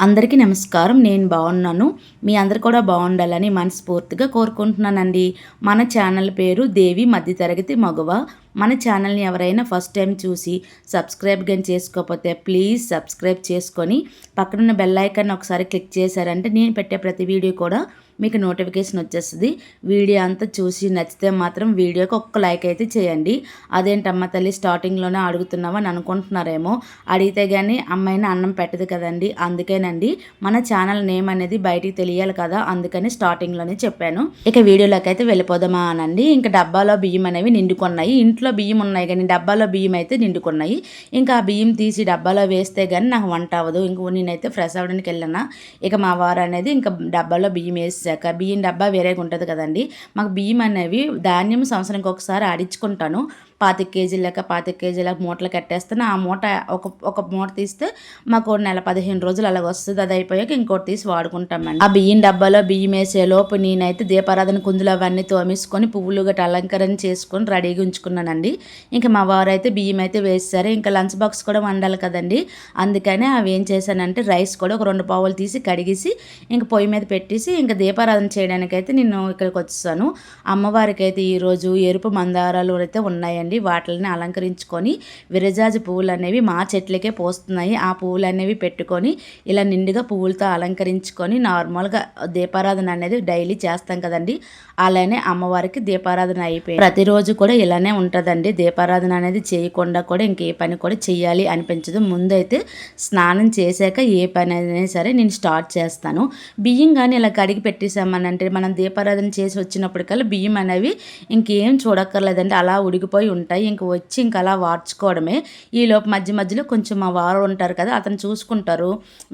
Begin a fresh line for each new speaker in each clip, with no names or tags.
అందరికీ నమస్కారం. నేను బాగున్నాను. మీ అందరు కూడా బాగుండాలని మనస్ఫూర్తిగా కోరుకుంటున్నానండి. మన ఛానల్ పేరు దేవి మధ్యతరగతి మగువ. మన ఛానల్ని ఎవరైనా ఫస్ట్ టైం చూసి సబ్స్క్రైబ్ కానీ చేసుకోకపోతే ప్లీజ్ సబ్స్క్రైబ్ చేసుకొని పక్కనున్న బెల్ ఐకాన్ ఒకసారి క్లిక్ చేశారంటే నేను పెట్టే ప్రతి వీడియో కూడా మీకు నోటిఫికేషన్ వచ్చేస్తుంది. వీడియో అంతా చూసి నచ్చితే మాత్రం వీడియోకి ఒక్క లైక్ అయితే చేయండి. అదేంటమ్మ తల్లి స్టార్టింగ్లోనే అడుగుతున్నావా అని అనుకుంటున్నారేమో. అడిగితే కానీ అమ్మాయిని అన్నం పెట్టదు కదండి. అందుకేనండి మన ఛానల్ నేమ్ అనేది బయటికి తెలియాలి కదా, అందుకని స్టార్టింగ్లోనే చెప్పాను. ఇక వీడియోలోకి అయితే వెళ్ళిపోదామా అనండి. ఇంకా డబ్బాలో బియ్యం అనేవి నిండుకున్నాయి. ఇంట్లో బియ్యం ఉన్నాయి కానీ డబ్బాలో బియ్యం అయితే నిండుకున్నాయి. ఇంకా ఆ బియ్యం తీసి డబ్బాలో వేస్తే కానీ నాకు వంట అవ్వదు. ఇంక నేనైతే ఫ్రెష్ అవ్వడానికి వెళ్ళాను. ఇక మా వారు అనేది ఇంకా డబ్బాలో బియ్యం వేసి బియ్యం డబ్బా వేరేగా ఉంటుంది కదండి. మాకు బియ్యం అనేవి ధాన్యం సంవత్సరానికి ఒకసారి ఆడించుకుంటాను. 25 కేజీలక 25 కేజీలకు మూటలు కట్టేస్తాను. ఆ మూట ఒక మూట తీస్తే మాకు నెల 15 రోజులు అలాగ వస్తుంది. అది అయిపోయాక ఇంకోటి తీసి వాడుకుంటామండి. ఆ బియ్యం డబ్బాలో బియ్యం వేసే లోపు నేనైతే దీపారాధన కుందులు అవన్నీ తోమేసుకొని పువ్వులు గట్ట అలంకరణ చేసుకొని రెడీగా ఉంచుకున్నానండి. ఇంకా మా వారు అయితే బియ్యం అయితే వేస్తారు. ఇంకా లంచ్ బాక్స్ కూడా వండాలి కదండి. అందుకని అవి ఏం చేశానంటే రైస్ కూడా ఒక 2 పావులు తీసి కడిగేసి ఇంకా పొయ్యి మీద పెట్టేసి ఇంకా దీపారాధన చేయడానికైతే నేను ఇక్కడికి వచ్చేసాను. అమ్మవారికి అయితే ఈరోజు ఎరుపు మందారాలు అయితే ఉన్నాయండి. వాటిని అలంకరించుకొని విరజాజి పువ్వులు అనేవి మా చెట్లకే పోస్తున్నాయి. ఆ పువ్వులు అనేవి పెట్టుకొని ఇలా నిండుగా పువ్వులతో అలంకరించుకొని నార్మల్గా దీపారాధన అనేది డైలీ చేస్తాం కదండి. అలానే అమ్మవారికి దీపారాధన అయిపోయింది. ప్రతిరోజు కూడా ఇలానే ఉంటుందండి. దీపారాధన అనేది చేయకుండా కూడా ఇంకే పని కూడా చెయ్యాలి అనిపించదు. ముందైతే స్నానం చేశాక ఏ పని అయినా సరే నేను స్టార్ట్ చేస్తాను. బియ్యం కానీ ఇలా కడిగి పెట్టేసామనంటే మనం దీపారాధన చేసి వచ్చినప్పటికల్లా బియ్యం అనేవి ఇంకేం చూడక్కర్లేదండి, అలా ఉడికిపోయి ఉంటాయి. ఇంక వచ్చి ఇంక అలా వార్చుకోవడమే. ఈలోపు మధ్య మధ్యలో కొంచెం మా వారు ఉంటారు కదా, అతను చూసుకుంటారు.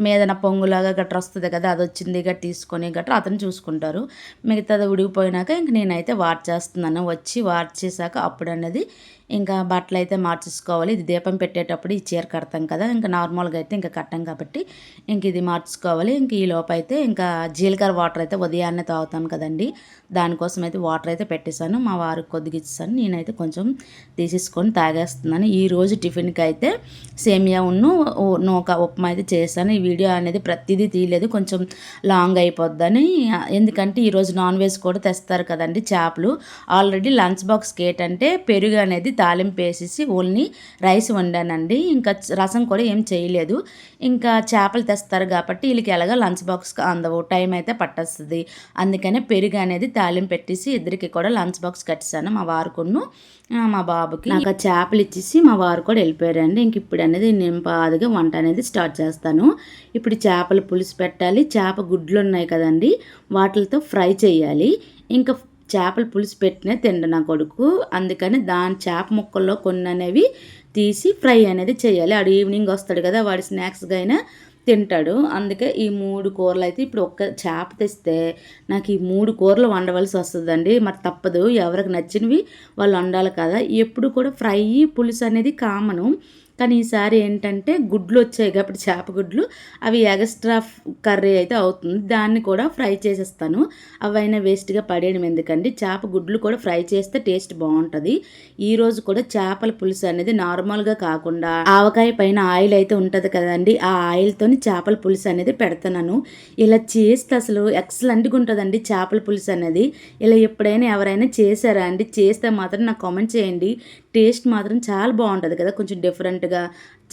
మీదన పొంగులాగా గట్రా వస్తుంది కదా, అది వచ్చింది గట్రా తీసుకొని గట్రా అతను చూసుకుంటారు. మిగతాది ఉడికిపోయినాక ఇంక నేనైతే వార్చేస్తున్నాను. వచ్చి వార్చేసాక అప్పుడు అనేది ఇంకా బట్టలు అయితే మార్చేసుకోవాలి. ఇది దీపం పెట్టేటప్పుడు ఈ చీర కడతాం కదా, ఇంకా నార్మల్గా అయితే ఇంకా కట్టాం కాబట్టి ఇంక ఇది మార్చుకోవాలి. ఇంక ఈ లోపు అయితే ఇంకా జీలకర్ర వాటర్ అయితే ఉదయాన్నే తాగుతాను కదండి, దానికోసం అయితే వాటర్ అయితే పెట్టేశాను. మా వారికి కొద్దిగా ఇచ్చాను, నేనైతే కొంచెం తీసేసుకొని తాగేస్తున్నాను. ఈరోజు టిఫిన్కి అయితే సేమియా నూక ఉప్మా అయితే చేశాను. ఈ వీడియో అనేది ప్రతిదీ తీయలేదు, కొంచెం లాంగ్ అయిపోద్దని. ఎందుకంటే ఈరోజు నాన్ వెజ్ కూడా తెస్తారు కదండి, చేపలు. ఆల్రెడీ లంచ్ బాక్స్కి ఏంటంటే పెరుగు అనేది తాలింపు వేసేసి ఓన్లీ రైస్ వండానండి. ఇంకా రసం కూడా ఏం చేయలేదు. ఇంకా చేపలు తెస్తారు కాబట్టి వీళ్ళకి ఎలాగో లంచ్ బాక్స్కి అందవు, టైం అయితే పట్టేస్తుంది. అందుకనే పెరుగు అనేది తాలింపు పెట్టేసి ఇద్దరికి కూడా లంచ్ బాక్స్ కట్టేసాను, మా వారుకును మా బాబుకి. నాకు ఆ చేపలు ఇచ్చేసి మా వారు కూడా వెళ్ళిపోయారండి. ఇంక ఇప్పుడు అనేది నేను బాగా వంట అనేది స్టార్ట్ చేస్తాను. ఇప్పుడు చేపల పులుసు పెట్టాలి. చేప గుడ్లు ఉన్నాయి కదండి, వాటితో ఫ్రై చేయాలి. ఇంకా చేపల పులుసు పెట్టినే తిండు నా కొడుకు. అందుకని దాని చేప ముక్కల్లో కొన్ని అనేవి తీసి ఫ్రై అనేది చేయాలి. ఆడు ఈవినింగ్ వస్తాడు కదా, వాడి స్నాక్స్గా అయినా తింటాడు. అందుకే ఈ 3 కూరలు అయితే ఇప్పుడు ఒక్క చేప తెస్తే నాకు ఈ 3 కూరలు వండవలసి వస్తుందండి. మరి తప్పదు, ఎవరికి నచ్చినవి వాళ్ళు వండాలి కదా. ఎప్పుడు కూడా ఫ్రై పులుసు అనేది కామను. కానీ ఈసారి ఏంటంటే గుడ్లు వచ్చాయి కాబట్టి చేప గుడ్లు, అవి ఎక్స్ట్రా కర్రీ అయితే అవుతుంది. దాన్ని కూడా ఫ్రై చేసేస్తాను. అవైనా వేస్ట్గా పడేయడం ఎందుకండి, చేప గుడ్లు కూడా ఫ్రై చేస్తే టేస్ట్ బాగుంటుంది. ఈరోజు కూడా చేపల పులుసు అనేది నార్మల్గా కాకుండా ఆవకాయ పైన ఆయిల్ అయితే ఉంటుంది కదండి, ఆ ఆయిల్తో చేపల పులుసు అనేది పెడతాను. ఇలా చేస్తే అసలు ఎక్సలెంట్గా ఉంటుందండి చేపల పులుసు అనేది. ఇలా ఎప్పుడైనా ఎవరైనా చేశారా అండి? చేస్తే మాత్రం నాకు కామెంట్ చేయండి. టేస్ట్ మాత్రం చాలా బాగుంటుంది కదా, కొంచెం డిఫరెంట్గా,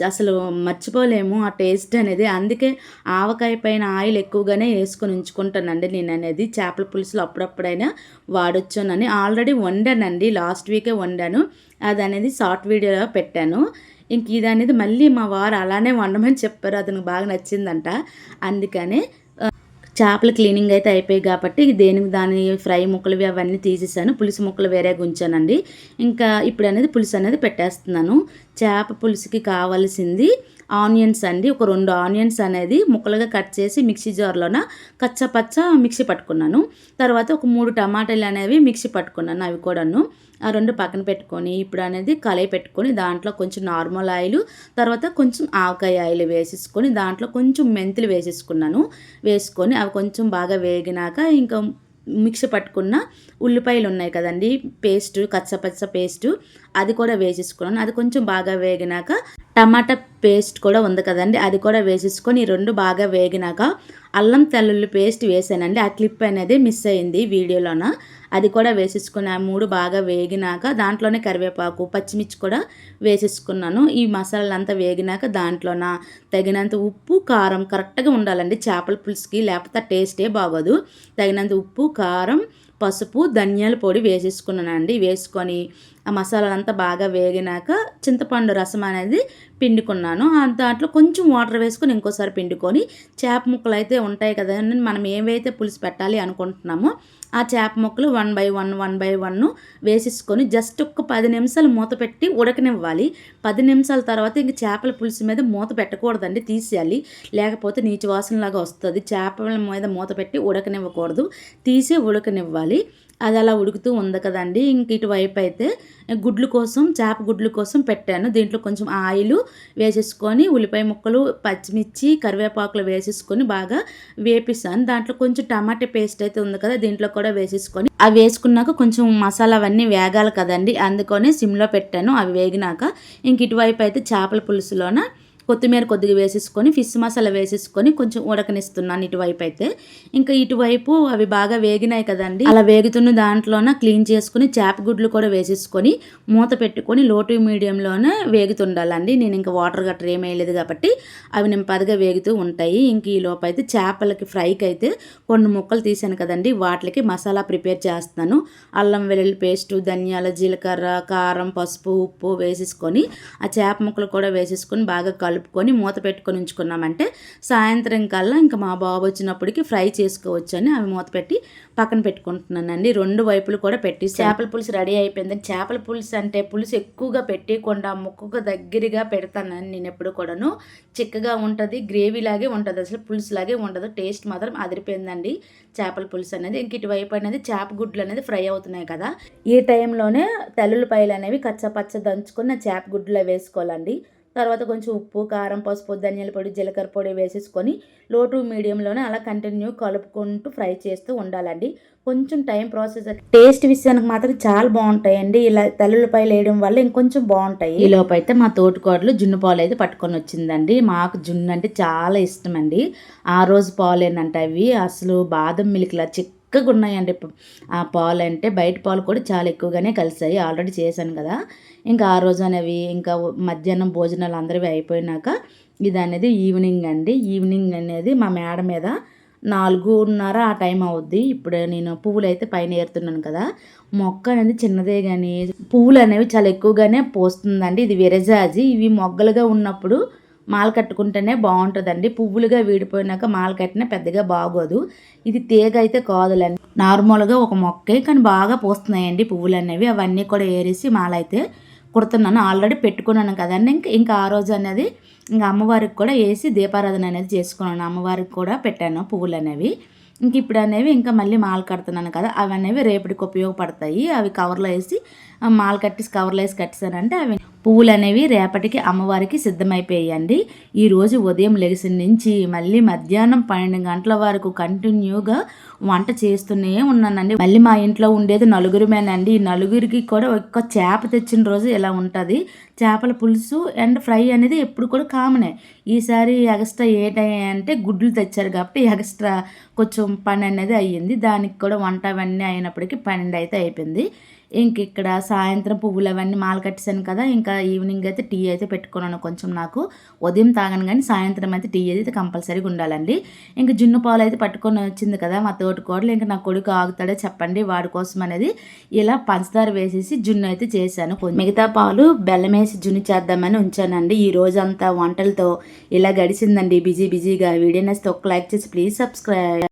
అసలు మర్చిపోలేము ఆ టేస్ట్ అనేది. అందుకే ఆవకాయ పైన ఆయిల్ ఎక్కువగానే వేసుకొని ఉంచుకుంటానండి నేను అనేది. చేపల పులుసులు అప్పుడప్పుడైనా వాడొచ్చునని ఆల్రెడీ వండానండి, లాస్ట్ వీకే వండాను. అది అనేది షార్ట్ వీడియోలో పెట్టాను. ఇంక ఇది అనేది మళ్ళీ మా వారు అలానే వండమని చెప్పారు, అతనికి బాగా నచ్చిందంట. అందుకనే చేపల క్లీనింగ్ అయితే అయిపోయాయి కాబట్టి దాని ఫ్రై ముక్కలు అవన్నీ తీసేసాను. పులుసు ముక్కలు వేరే ఉంచానండి. ఇంకా ఇప్పుడు అనేది పులుసు అనేది పెట్టేస్తున్నాను. చేప పులుసుకి కావాల్సింది ఆనియన్స్ అండి. ఒక 2 ఆనియన్స్ అనేది ముక్కలుగా కట్ చేసి మిక్సీ జార్లోన కచ్చపచ్చ మిక్సీ పట్టుకున్నాను. తర్వాత ఒక 3 టమాటాలు అనేవి మిక్సీ పట్టుకున్నాను, అవి కూడాను. ఆ 2 పక్కన పెట్టుకొని ఇప్పుడు అనేది కళాయి పెట్టుకొని దాంట్లో కొంచెం నార్మల్ ఆయిల్, తర్వాత కొంచెం ఆవకాయ ఆయిల్ వేసేసుకొని దాంట్లో కొంచెం మెంతులు వేసుకొని అవి కొంచెం బాగా వేగినాక ఇంకా మిక్సీ పట్టుకున్న ఉల్లిపాయలు ఉన్నాయి కదండి, పేస్ట్, కచ్చపచ్చ పేస్టు, అది కూడా వేసేసుకున్నాను. అది కొంచెం బాగా వేగినాక టమాటా పేస్ట్ కూడా ఉంది కదండి, అది కూడా వేసేసుకొని ఈ 2 బాగా వేగినాక అల్లం తెల్లుల్లి పేస్ట్ వేసానండి. ఆ క్లిప్ అనేది మిస్ అయింది వీడియోలోన. అది కూడా వేసేసుకుని ఆ 3 బాగా వేగినాక దాంట్లోనే కరివేపాకు, పచ్చిమిర్చి కూడా వేసేసుకున్నాను. ఈ మసాలాలంతా వేగినాక దాంట్లోన తగినంత ఉప్పు, కారం కరెక్ట్గా ఉండాలండి చేపల పులుసుకి, లేకపోతే టేస్టే బాగోదు. తగినంత ఉప్పు, కారం, పసుపు, ధనియాల పొడి వేసేసుకున్నానండి. వేసుకొని ఆ మసాలాలంతా బాగా వేగినాక చింతపండు రసం అనేది పిండుకున్నాను. దాంట్లో కొంచెం వాటర్ వేసుకొని ఇంకోసారి పిండుకొని చేప ముక్కలు అయితే ఉంటాయి కదండి, మనం ఏవైతే పులుసు పెట్టాలి అనుకుంటున్నామో ఆ చేప ముక్కలు 1 బై 1 వేసేసుకొని జస్ట్ ఒక 10 నిమిషాలు మూత పెట్టి ఉడకనివ్వాలి. 10 నిమిషాల తర్వాత ఇంక చేపల పులుసు మీద మూత పెట్టకూడదండి, తీసేయాలి. లేకపోతే నీచు వాసనలాగా వస్తుంది. చేపల మీద మూత పెట్టి ఉడకనివ్వకూడదు, తీసి ఉడకనివ్వాలి. అది అలా ఉడుకుతూ ఉంది కదండి. ఇంక ఇటువైపు అయితే గుడ్లు కోసం, చేప గుడ్లు కోసం పెట్టాను. దీంట్లో కొంచెం ఆయిల్ వేసేసుకొని ఉల్లిపాయ ముక్కలు, పచ్చిమిర్చి, కరివేపాకులు వేసేసుకొని బాగా వేపిస్తాను. దాంట్లో కొంచెం టమాటా పేస్ట్ అయితే ఉంది కదా, దీంట్లో కూడా వేసేసుకొని అవి వేసుకున్నాక కొంచెం మసాలా అవన్నీ వేగాలి కదండి, అందుకని సిమ్లో పెట్టాను. అవి వేగినాక ఇంక ఇటువైపు అయితే చేపల పులుసులోన కొత్తిమీర కొద్దిగా వేసేసుకొని ఫిష్ మసాలా వేసేసుకొని కొంచెం ఉడకనిస్తున్నాను ఇటువైపు అయితే. ఇంకా ఇటువైపు అవి బాగా వేగినాయి కదండి, అలా వేగుతున్న దాంట్లోన క్లీన్ చేసుకుని చేప గుడ్లు కూడా వేసేసుకొని మూత పెట్టుకొని లో టు మీడియంలోనే వేగుతుండాలండి. నేను ఇంకా వాటర్ గట్రా ఏం వేయలేదు కాబట్టి అవి నింపదిగా వేగుతూ ఉంటాయి. ఇంక ఈ లోపు అయితే చేపలకి ఫ్రైకి అయితే కొన్ని ముక్కలు తీసాను కదండి, వాటికి మసాలా ప్రిపేర్ చేస్తున్నాను. అల్లం వెల్లుల్లి పేస్టు, ధనియాల, జీలకర్ర, కారం, పసుపు, ఉప్పు వేసేసుకొని ఆ చేప ముక్కలు కూడా వేసేసుకొని బాగా కలుపుకొని మూత పెట్టుకొని ఉంచుకున్నామంటే సాయంత్రం కల్లా ఇంకా మా బాబు వచ్చినప్పటికి ఫ్రై చేసుకోవచ్చు అని అవి మూత పెట్టి పక్కన పెట్టుకుంటున్నానండి. 2 వైపులు కూడా పెట్టి చేపల పులుసు రెడీ అయిపోయింది. చేపల పులుసు అంటే పులుసు ఎక్కువగా పెట్టకుండా ముక్కకు దగ్గరగా పెడతానని నేను ఎప్పుడు కూడాను. చిక్కగా ఉంటుంది, గ్రేవీ లాగే ఉంటుంది, అసలు పులుసు లాగే ఉండదు. టేస్ట్ మాత్రం అదిరిపోయిందండి చేపల పులుసు అనేది. ఇంక ఇటువైపు అనేది చేప గుడ్లు అనేది ఫ్రై అవుతున్నాయి కదా, ఈ టైంలోనే తెల్లుల్లిపాయలు అనేవి కచ్చపచ్చ దంచుకొని చేప గుడ్లో వేసుకోవాలండి. తర్వాత కొంచెం ఉప్పు, కారం, పసుపు, ధనియాల పొడి, జీలకర్ర పొడి వేసేసుకొని లో టు మీడియంలోనే అలా కంటిన్యూ కలుపుకుంటూ ఫ్రై చేస్తూ ఉండాలండి. కొంచెం టైం ప్రాసెస్. టేస్ట్ విషయానికి మాత్రం చాలా బాగుంటాయండి. ఇలా తెల్లుల్లిపాయలు వేయడం వల్ల ఇంకొంచెం బాగుంటాయి. ఈ లోపు అయితే మా తోటికోడలు జున్ను పాలు అయితే పట్టుకొని వచ్చిందండి. మాకు జున్ను అంటే చాలా ఇష్టం అండి. ఆ రోజు పాలేనంట అవి అసలు బాదం మిల్క్లా చిక్కగా ఉన్నాయండి. ఆ పాలు అంటే బయట పాలు కూడా చాలా ఎక్కువగానే కలిసాయి, ఆల్రెడీ చేశాను కదా. ఇంకా ఆ రోజు అనేవి ఇంకా మధ్యాహ్నం భోజనాలు అందరివి అయిపోయినాక ఇది అనేది ఈవినింగ్ అండి. ఈవినింగ్ అనేది మా మేడ మీద 4:30 ఆ టైం అవుద్ది. ఇప్పుడు నేను పువ్వులు అయితే పైన ఏరుతున్నాను కదా, మొక్క అనేది చిన్నదే కానీ పువ్వులు అనేవి చాలా ఎక్కువగానే పోస్తుందండి. ఇది విరజాజి. ఇవి మొగ్గలుగా ఉన్నప్పుడు మాల కట్టుకుంటేనే బాగుంటుందండి. పువ్వులుగా వీడిపోయినాక మాల కట్టినా పెద్దగా బాగోదు. ఇది తీగ అయితే కాదులండి, నార్మల్గా ఒక మొక్కే కానీ బాగా పోస్తున్నాయండి పువ్వులు అనేవి. అవన్నీ కూడా ఏరేసి మాల అయితే కుడుతున్నాను. ఆల్రెడీ పెట్టుకున్నాను కదండి. ఇంకా ఆ రోజు అనేది ఇంకా అమ్మవారికి కూడా వేసి దీపారాధన అనేది చేసుకున్నాను. అమ్మవారికి కూడా పెట్టాను పువ్వులు అనేవి. ఇంక ఇప్పుడు అనేవి ఇంకా మళ్ళీ మాల కడుతున్నాను కదా, అవి అనేవి రేపటికి ఉపయోగపడతాయి. అవి కవర్లో వేసి మాల కట్టేసి కవర్లో వేసి కట్టేసానంటే అవి పువ్వులు అనేవి రేపటికి అమ్మవారికి సిద్ధమైపోయాయండి. ఈరోజు ఉదయం లెగిసిన నుంచి మళ్ళీ మధ్యాహ్నం 12 గంటల వరకు కంటిన్యూగా వంట చేస్తూనే ఉన్నానండి. మళ్ళీ మా ఇంట్లో ఉండేది నలుగురమేనండి. ఈ నలుగురికి కూడా ఒక్క చేప తెచ్చిన రోజు ఇలా ఉంటుంది. చేపల పులుసు అండ్ ఫ్రై అనేది ఎప్పుడు కూడా కామనే. ఈసారి ఎక్స్ట్రా ఏంటంటే గుడ్లు తెచ్చారు కాబట్టి ఎక్స్ట్రా కొంచెం పని అనేది అయ్యింది. దానికి కూడా వంట అవన్నీ అయినప్పటికీ 12 అయితే అయిపోయింది. ఇంక ఇక్కడ సాయంత్రం పువ్వులు అవన్నీ మాల కట్టేసాను కదా, ఇంకా ఈవినింగ్ అయితే టీ అయితే పెట్టుకున్నాను. కొంచెం నాకు ఉదయం తాగను కానీ సాయంత్రం అయితే టీ అయితే కంపల్సరీగా ఉండాలండి. ఇంకా జున్ను పాలు అయితే పట్టుకొని వచ్చింది కదా మా తోటికోడలు. ఇంకా నా కొడుకు ఆగుతాడే చెప్పండి, వాడి కోసం అనేది ఇలా పంచదార వేసేసి జున్ను అయితే చేశాను. మిగతా పాలు బెల్లం వేసి జున్ను చేద్దామని ఉంచానండి. ఈ రోజంతా వంటలతో ఇలా గడిచిందండి బిజీగా. వీడియో నచ్చితే ఒక లైక్ చేసి ప్లీజ్ సబ్స్క్రైబ్.